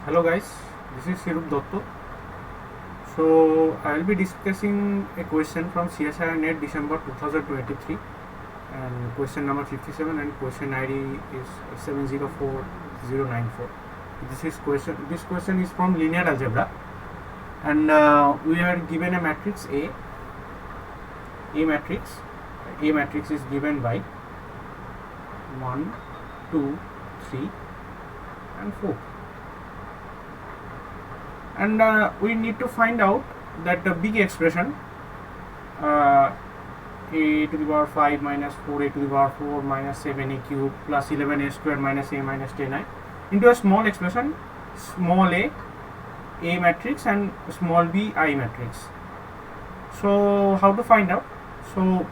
Hello guys, this is Shirup Dotto. So I will be discussing a question from CSIR NET December 2023 and question number 57 and question ID is 704094. This question is from Linear Algebra and we are given a matrix A. A matrix is given by 1, 2, 3 and 4. And we need to find out that the big expression a to the power 5 minus 4a to the power 4 minus 7a cube plus 11a square minus a minus 10i into a small expression small a matrix and small b I matrix. So how to find out? So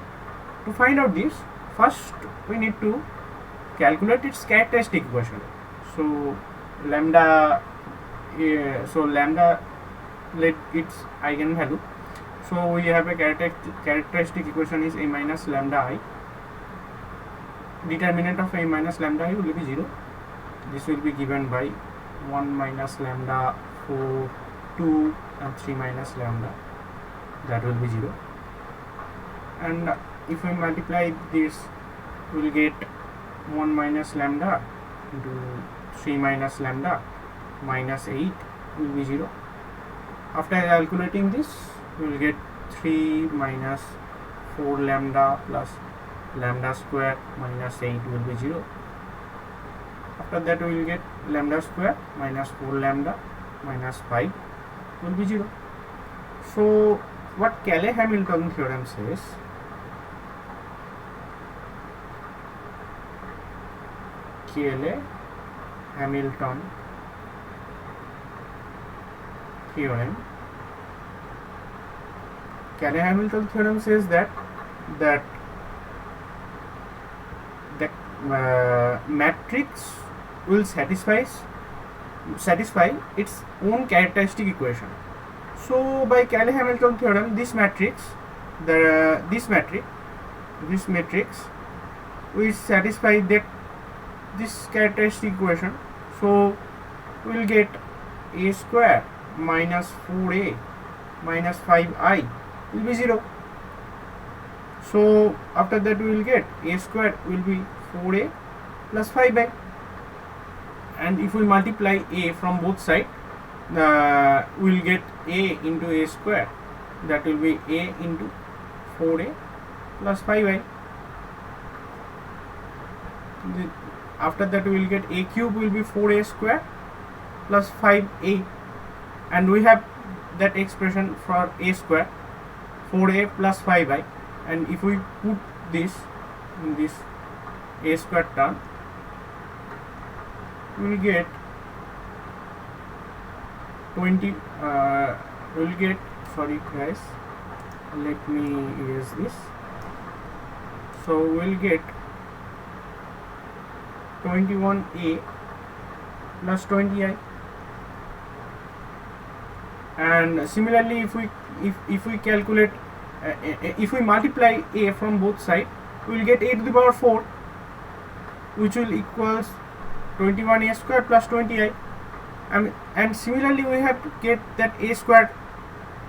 to find out this, first we need to calculate its characteristic equation. So lambda let its eigenvalue. So we have a characteristic equation is a minus lambda I. Determinant of a minus lambda I will be 0. This will be given by 1 minus lambda, 4, 2 and 3 minus lambda. That will be 0. And if we multiply this, we will get 1 minus lambda into 3 minus lambda minus 8 will be 0. After calculating this, we will get 3 minus 4 lambda plus lambda square minus 8 will be 0. After that we will get lambda square minus 4 lambda minus 5 will be 0. So what Cayley-Hamilton theorem says, Cayley-Hamilton theorem says that the matrix will satisfy its own characteristic equation. So by Cayley-Hamilton theorem, this matrix will satisfy this characteristic equation. So we will get a square minus 4a minus 5i will be 0. So after that we will get a square will be 4a plus 5i, and if we multiply a from both sides, we will get a into a square, that will be a into 4a plus 5i. After that we will get a cube will be 4a square plus 5a, and we have that expression for a square 4a plus 5i, and if we put this in this a square term, we will get 20 we will get, sorry guys, let me erase this. So we will get 21a plus 20i, and similarly if we calculate if we multiply a from both sides, we will get a to the power 4, which will equals 21a square plus 20i, and similarly we have to get that a square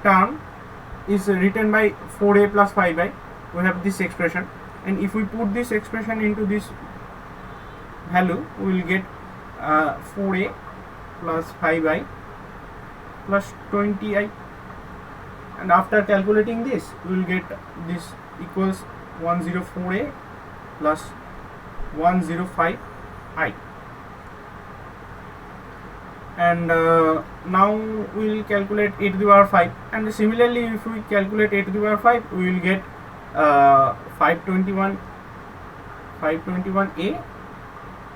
term is written by 4a plus 5i. We have this expression, and if we put this expression into this value, we will get 4a plus 5i plus 20i, and after calculating this, we will get this equals 104a plus 105i. And now we will calculate a to the power 5, and similarly if we calculate a to the power 5, we will get 521a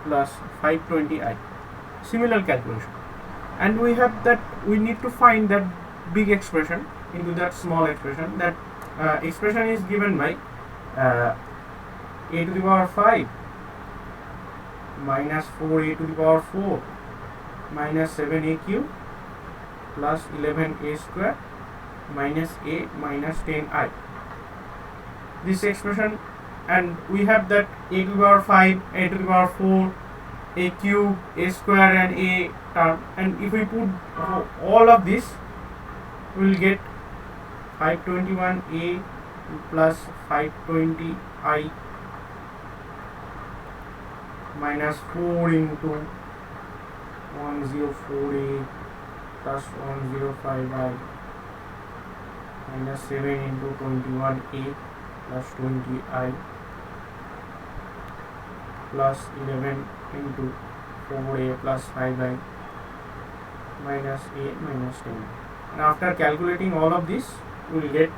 plus 520i, similar calculation. And we have that we need to find that big expression into that small expression. That expression is given by a to the power 5 minus 4a to the power 4 minus 7a cube plus 11a square minus a minus 10i. This expression, and we have that a to the power 5, a to the power 4 a cube, a square and a term, and if we put all of this, we will get 521a plus 520i minus 4 into 104a plus 105i minus 7 into 21a plus 20i plus 11 into 4a plus 5i minus a minus 10. And after calculating all of this, we will get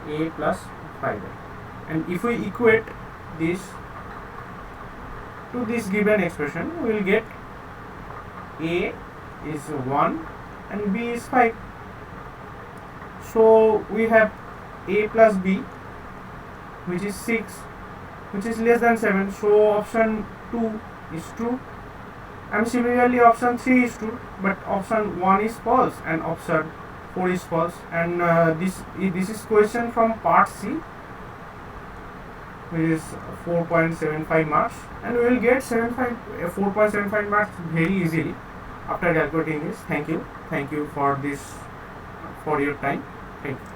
a plus 5i. And if we equate this to this given expression, we will get a is 1 and b is 5. So we have a plus b, which is 6, which is less than 7. So option 2 is true, and similarly option 3 is true, but option 1 is false and option 4 is false. And this is question from part C, which is 4.75 marks, and we will get 4.75 marks very easily after calculating this. Thank you for your time. Thank you.